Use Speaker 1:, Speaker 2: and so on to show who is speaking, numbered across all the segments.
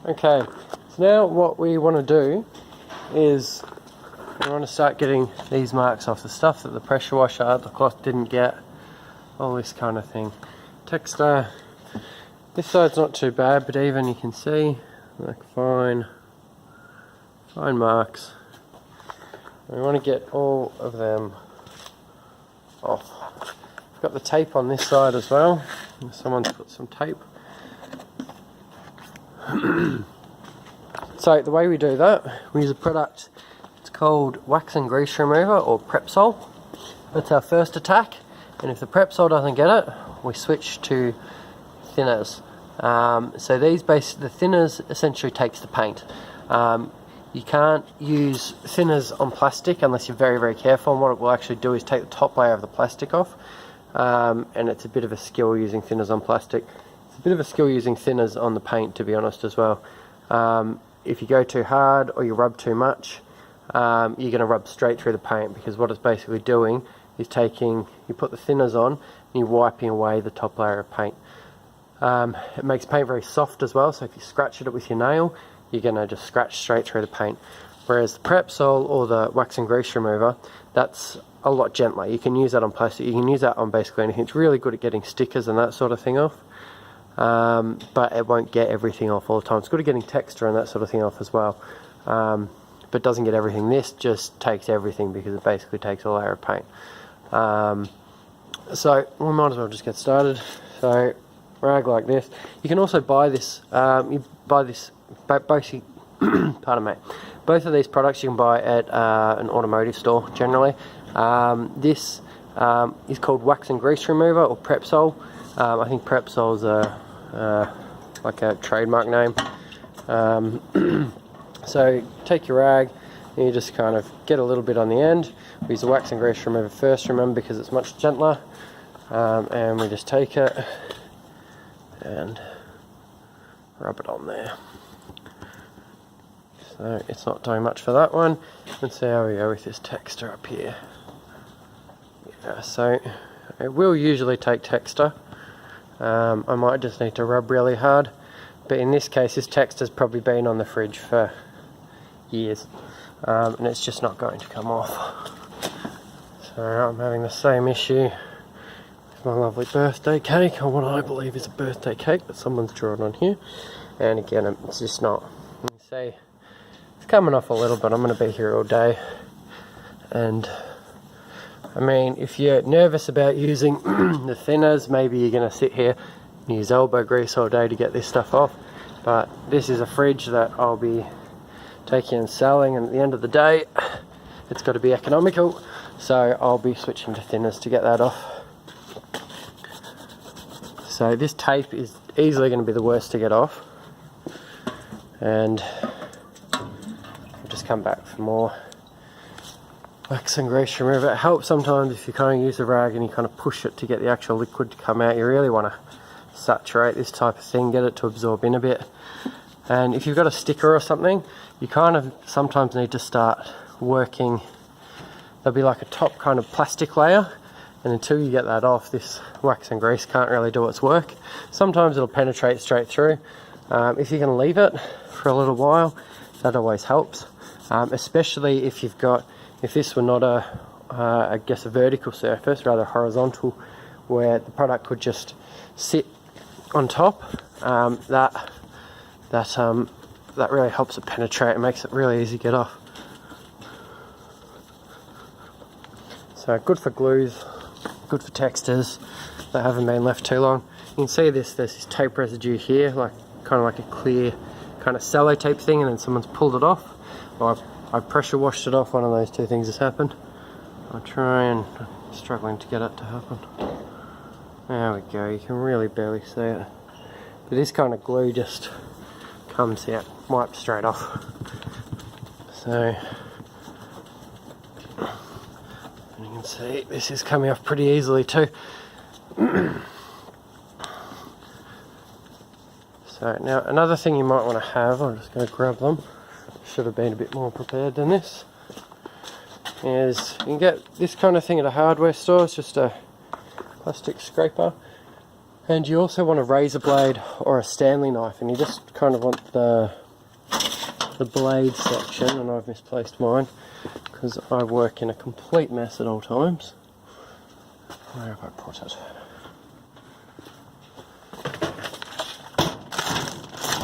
Speaker 1: Okay, so now what we want to do is we want to start getting these marks off, the stuff that the pressure washer, the cloth didn't get, all this kind of thing. Texture, this side's not too bad, but even you can see like fine marks. We want to get all of them off. We've got the tape on this side as well. Someone's put some tape. So the way we do that, we use a product, it's called Wax and Grease Remover, or Prepsol. That's our first attack, and if the Prepsol doesn't get it, we switch to thinners. So the thinners essentially takes the paint. You can't use thinners on plastic unless you're very, very careful, and what it will actually do is take the top layer of the plastic off, and it's a bit of a skill using thinners on plastic. It's a bit of a skill using thinners on the paint, to be honest, as well. If you go too hard or you rub too much, you're going to rub straight through the paint, because what it's basically doing is you put the thinners on and you're wiping away the top layer of paint. It makes paint very soft as well, so if you scratch it with your nail, you're going to just scratch straight through the paint. Whereas the Prepsol or the Wax and Grease Remover, that's a lot gentler. You can use that on plastic, you can use that on basically anything. It's really good at getting stickers and that sort of thing off. But it won't get everything off all the time. It's good at getting texture and that sort of thing off as well, but doesn't get everything. This just takes everything, because it basically takes a layer of paint. So we might as well just get started. So rag like this. You can also buy this. You buy this basically. Pardon me. Both of these products you can buy at an automotive store generally. This is called Wax and Grease Remover, or Prepsol. I think Prepsol's like a trademark name. So take your rag and you just kind of get a little bit on the end. We use the Wax and Grease Remover first, remember, because it's much gentler. And we just take it and rub it on there. So it's not doing much for that one. Let's see how we go with this texture up here. Yeah, so it will usually take texture. I might just need to rub really hard, but in this case this texture's probably been on the fridge for years, and it's just not going to come off. So I'm having the same issue with my lovely birthday cake, or what I believe is a birthday cake that someone's drawn on here, and again it's just not. You can see it's coming off a little bit. I'm going to be here all day, and I mean, if you're nervous about using the thinners, maybe you're going to sit here and use elbow grease all day to get this stuff off. But this is a fridge that I'll be taking and selling, and at the end of the day, it's got to be economical. So I'll be switching to thinners to get that off. So this tape is easily going to be the worst to get off. And I'll just come back for more Wax and Grease Remover. It helps sometimes if you kind of use the rag and you kind of push it to get the actual liquid to come out. You really want to saturate this type of thing, get it to absorb in a bit. And if you've got a sticker or something, you kind of sometimes need to start working. There'll be like a top kind of plastic layer, and until you get that off, this wax and grease can't really do its work. Sometimes it'll penetrate straight through. If you can leave it for a little while, that always helps, especially if this were not I guess a vertical surface, rather horizontal, where the product could just sit on top. That really helps it penetrate and makes it really easy to get off. So good for glues, good for textures that haven't been left too long. You can see there's this tape residue here, kind of like a clear kind of sellotape thing, and then someone's pulled it off. Or I pressure washed it off. One of those two things has happened. I'm struggling to get it to happen. There we go, you can really barely see it. But this kind of glue just comes out, wipes straight off. So you can see this is coming off pretty easily too. So now another thing you might want to have, I'm just going to grab them, should have been a bit more prepared than this, is you can get this kind of thing at a hardware store. It's just a plastic scraper. And you also want a razor blade or a Stanley knife, and you just kind of want the blade section, and I've misplaced mine because I work in a complete mess at all times. Where have I put it?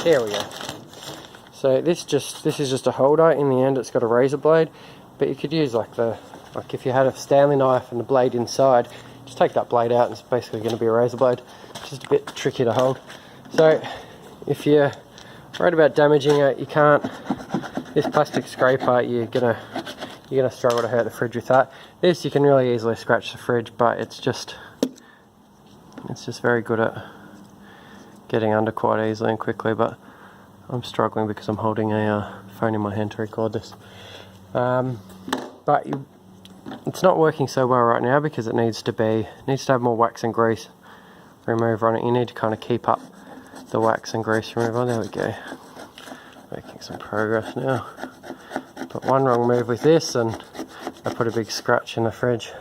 Speaker 1: There we go. So this is just a holder. In the end, it's got a razor blade, but you could use like if you had a Stanley knife and the blade inside, just take that blade out and it's basically going to be a razor blade. Just a bit tricky to hold. So if you're worried about damaging it, you can't. This plastic scraper, you're gonna struggle to hurt the fridge with that. This you can really easily scratch the fridge, but it's just very good at getting under quite easily and quickly. But I'm struggling because I'm holding a phone in my hand to record this. But it's not working so well right now because it needs to have more wax and grease remover on it. You need to kind of keep up the wax and grease remover. There we go. Making some progress now. But one wrong move with this and I put a big scratch in the fridge.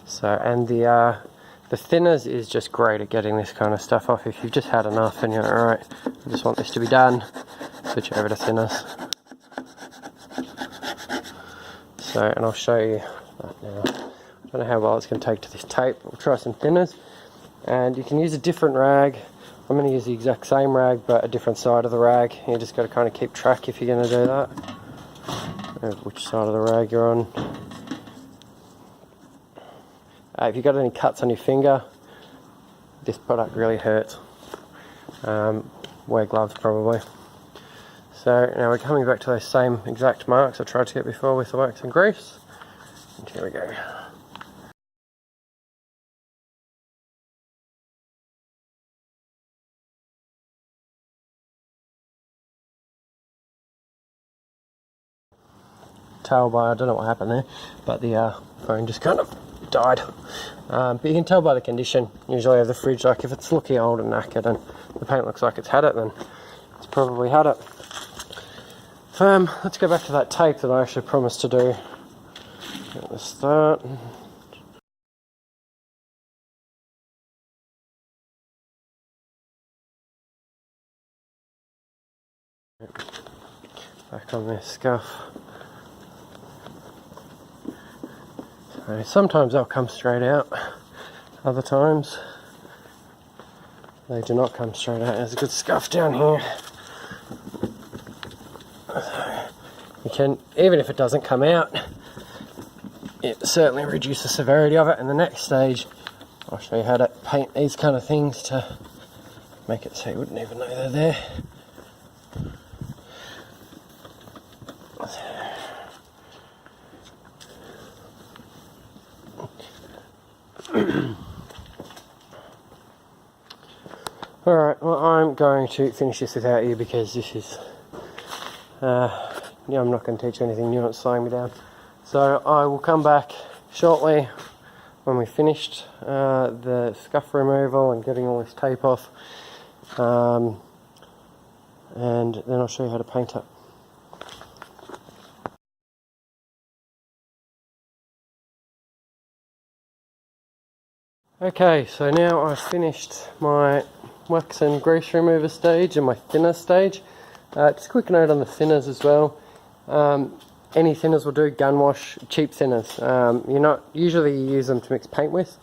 Speaker 1: So, and the thinners is just great at getting this kind of stuff off. If you've just had enough and you're like, alright, I just want this to be done, switch over to thinners. So, and I'll show you that now. I don't know how well it's going to take to this tape. We'll try some thinners. And you can use a different rag. I'm going to use the exact same rag, but a different side of the rag. You just got to kind of keep track if you're going to do that. Which side of the rag you're on. If you've got any cuts on your finger, this product really hurts. Wear gloves probably. So now we're coming back to those same exact marks I tried to get before with the wax and grease. And here we go. Tell by, I don't know what happened there, but the phone just kind of died. But you can tell by the condition usually of the fridge, like if it's looking old and knackered and the paint looks like it's had it, then it's probably had it. Let's go back to that tape that I actually promised to do at the start. Back on this scuff. So sometimes they'll come straight out, other times they do not come straight out. There's a good scuff down here. You can, even if it doesn't come out, it certainly reduces the severity of it. And the next stage, I'll show you how to paint these kind of things to make it so you wouldn't even know they're there. Alright, well I'm going to finish this without you because this is, I'm not going to teach you anything new, it's slowing me down. So I will come back shortly when we've finished the scuff removal and getting all this tape off, and then I'll show you how to paint it. Okay, so now I've finished my wax and grease remover stage and my thinner stage. Just a quick note on the thinners as well. Any thinners will do, gun wash, cheap thinners. Usually you use them to mix paint with,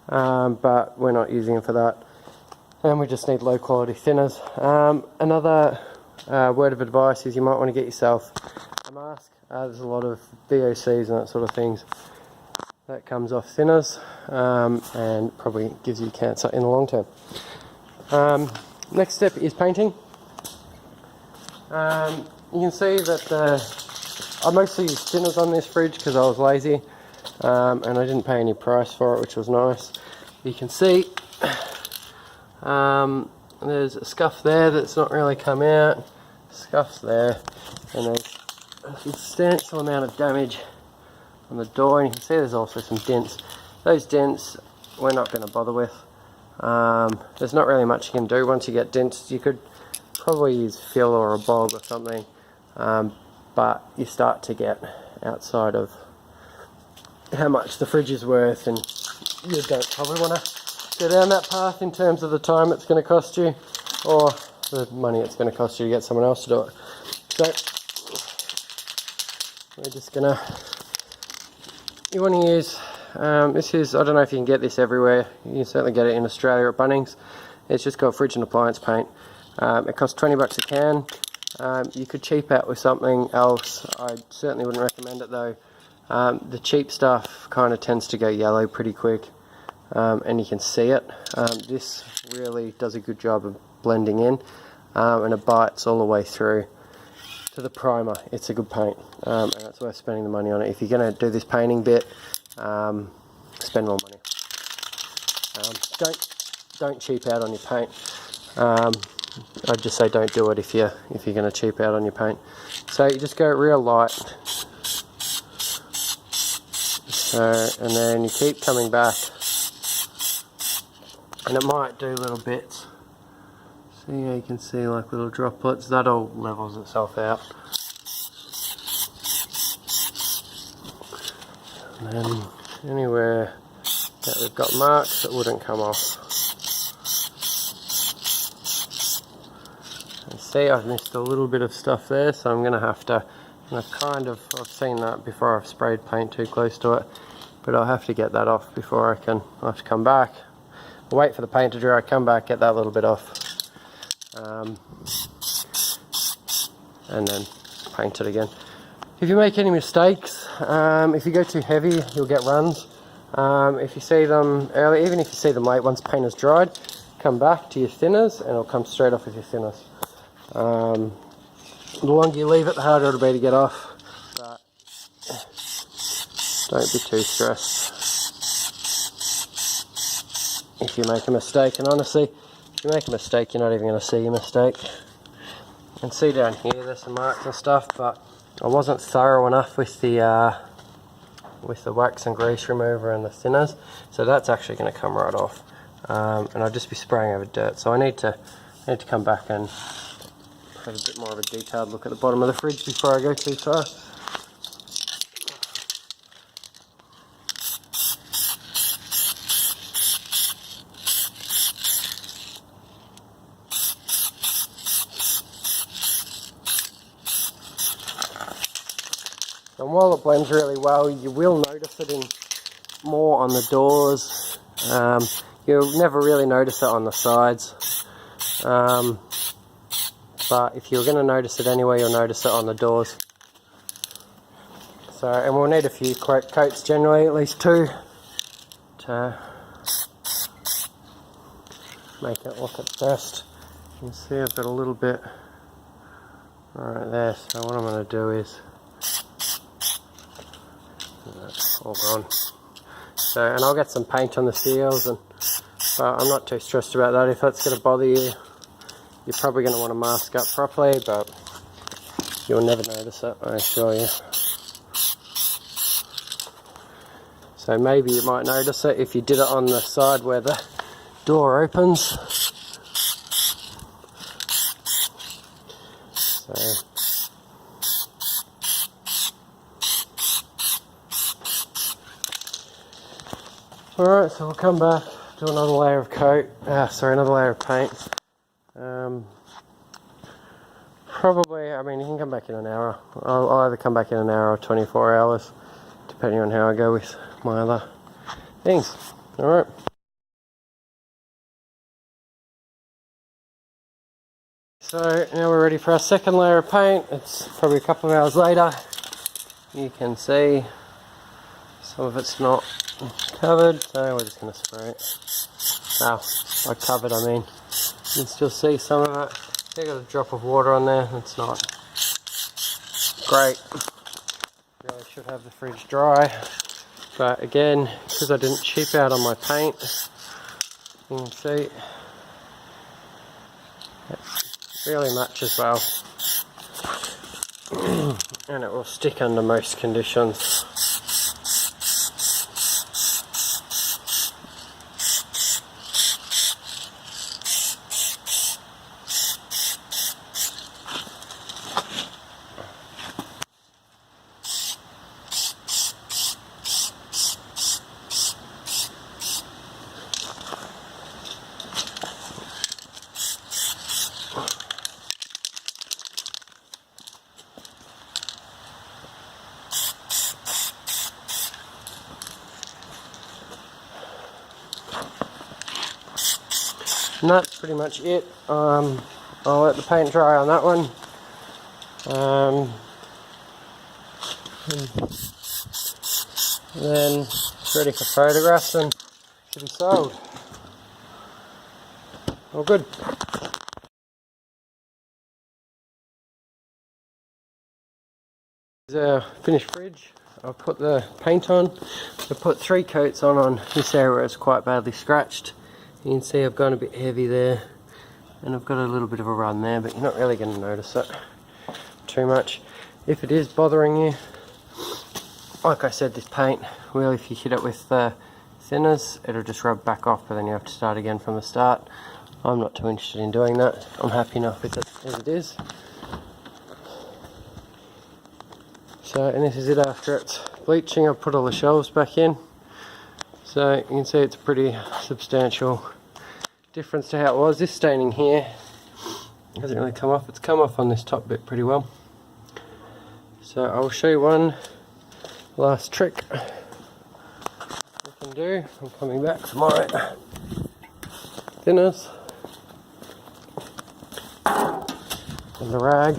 Speaker 1: but we're not using them for that. And we just need low quality thinners. Another word of advice is you might want to get yourself a mask. There's a lot of VOCs and that sort of things that comes off thinners, and probably gives you cancer in the long term. Next step is painting. You can see that I mostly used thinners on this fridge because I was lazy, and I didn't pay any price for it, which was nice. You can see there's a scuff there that's not really come out, scuffs there, and there's a substantial amount of damage on the door, and you can see there's also some dents. Those dents we're not going to bother with. There's not really much you can do once you get dents. You could probably use fill or a bog or something, but you start to get outside of how much the fridge is worth, and you don't probably want to go down that path in terms of the time it's going to cost you or the money it's going to cost you to get someone else to do it. So we're just gonna, you want to use this is, I don't know if you can get this everywhere, you can certainly get it in Australia at Bunnings. It's just called fridge and appliance paint. It costs 20 bucks a can. You could cheap out with something else. I certainly wouldn't recommend it though. The cheap stuff kind of tends to go yellow pretty quick, and you can see it. This really does a good job of blending in, and it bites all the way through to the primer. It's a good paint, and that's worth spending the money on it. If you're going to do this painting bit, spend more money. Don't cheap out on your paint. I'd just say don't do it if you're going to cheap out on your paint. So you just go real light. So, and then you keep coming back, and it might do little bits. So yeah, you can see like little droplets. That all levels itself out. And then anywhere that we've got marks, it wouldn't come off. And see, I've missed a little bit of stuff there, so I'm going to have to, and I've seen that before I've sprayed paint too close to it, but I'll have to get that off before I'll have to come back. I'll wait for the paint to dry, come back, get that little bit off, and then paint it again. If you make any mistakes, if you go too heavy, you'll get runs. If you see them early, even if you see them late, once paint is dried, come back to your thinners and it'll come straight off with your thinners. The longer you leave it, the harder it'll be to get off, but don't be too stressed if you make a mistake. And honestly, if you make a mistake, you're not even going to see your mistake. You can see down here there's some marks and stuff, but I wasn't thorough enough with the wax and grease remover and the thinners, so that's actually going to come right off, and I'll just be spraying over dirt. So I need to come back and have a bit more of a detailed look at the bottom of the fridge before I go too far. And while it blends really well, you will notice it in more on the doors. You'll never really notice it on the sides. But if you're going to notice it anyway, you'll notice it on the doors. So, and we'll need a few coats generally, at least 2, to make it look its best. You can see I've got a little bit right there, so what I'm going to do is, that's all gone. So, and I'll get some paint on the seals, and but I'm not too stressed about that. If that's going to bother you, you're probably going to want to mask up properly, but you'll never notice it, I assure you. So maybe you might notice it if you did it on the side where the door opens. So, alright, so we'll come back, do another layer of another layer of paint. Probably, I mean, you can come back in an hour. I'll either come back in an hour or 24 hours, depending on how I go with my other things. Alright. So now we're ready for our second layer of paint. It's probably a couple of hours later. You can see some of it's not covered, so we're just going to spray it. By covered I mean, you can still see some of it. Got a drop of water on there. It's not great. Really should have the fridge dry, but again, because I didn't cheap out on my paint, you can see it really matches well, and it will stick under most conditions. And that's pretty much it. I'll let the paint dry on that one. And then it's ready for photographs and should be sold. All good. This is our finished fridge. I'll put the paint on. I put 3 coats on this area where it's quite badly scratched. You can see I've gone a bit heavy there, and I've got a little bit of a run there, but you're not really going to notice it too much. If it is bothering you, like I said, this paint will, if you hit it with thinners, it'll just rub back off, but then you have to start again from the start. I'm not too interested in doing that. I'm happy enough with it as it is. So, and this is it after it's bleaching. I've put all the shelves back in. So you can see it's a pretty substantial difference to how it was. This staining here hasn't really come off. It's come off on this top bit pretty well. So I'll show you one last trick we can do. I'm coming back to my thinners and the rag.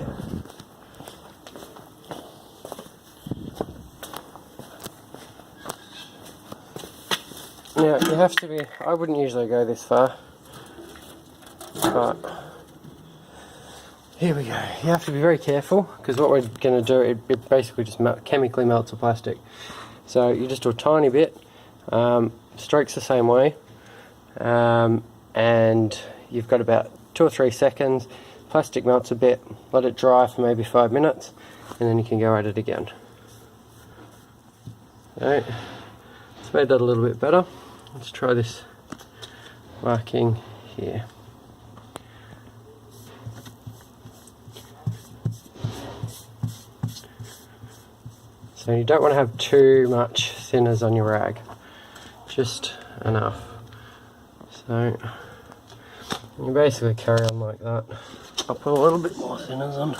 Speaker 1: Now you have to be, I wouldn't usually go this far, but here we go. You have to be very careful, because what we're going to do, it basically just chemically melts the plastic. So you just do a tiny bit, strokes the same way, and you've got about 2 or 3 seconds. Plastic melts a bit, let it dry for maybe 5 minutes, and then you can go at it again. Alright, it's made that a little bit better. Let's try this marking here. So you don't want to have too much thinners on your rag, just enough. So you basically carry on like that. I'll put a little bit more thinners on.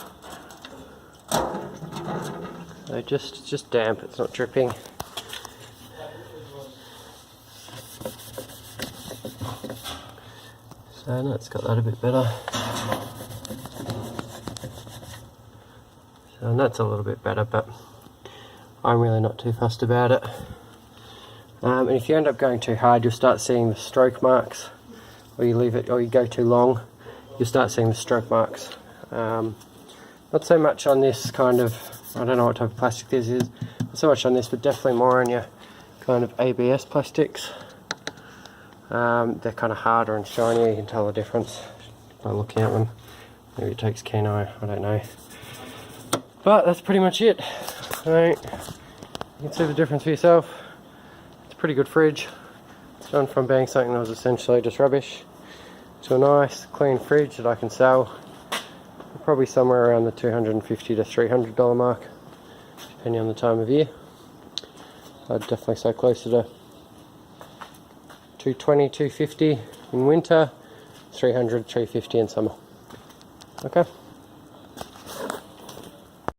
Speaker 1: So just damp, it's not dripping. So that's got that a bit better. So that's a little bit better, but I'm really not too fussed about it. And if you end up going too hard, you'll start seeing the stroke marks, or you leave it, or you go too long, you'll start seeing the stroke marks. Not so much on this kind of, I don't know what type of plastic this is, not so much on this, but definitely more on your kind of ABS plastics. They're kind of harder and shinier, you can tell the difference by looking at them. Maybe it takes keen eye, I don't know. But that's pretty much it. So, you can see the difference for yourself. It's a pretty good fridge. It's gone from being something that was essentially just rubbish to a nice clean fridge that I can sell. Probably somewhere around the $250 to $300 mark, depending on the time of year. I'd definitely say closer to $220, $250 in winter, $300, $350 in summer. Okay.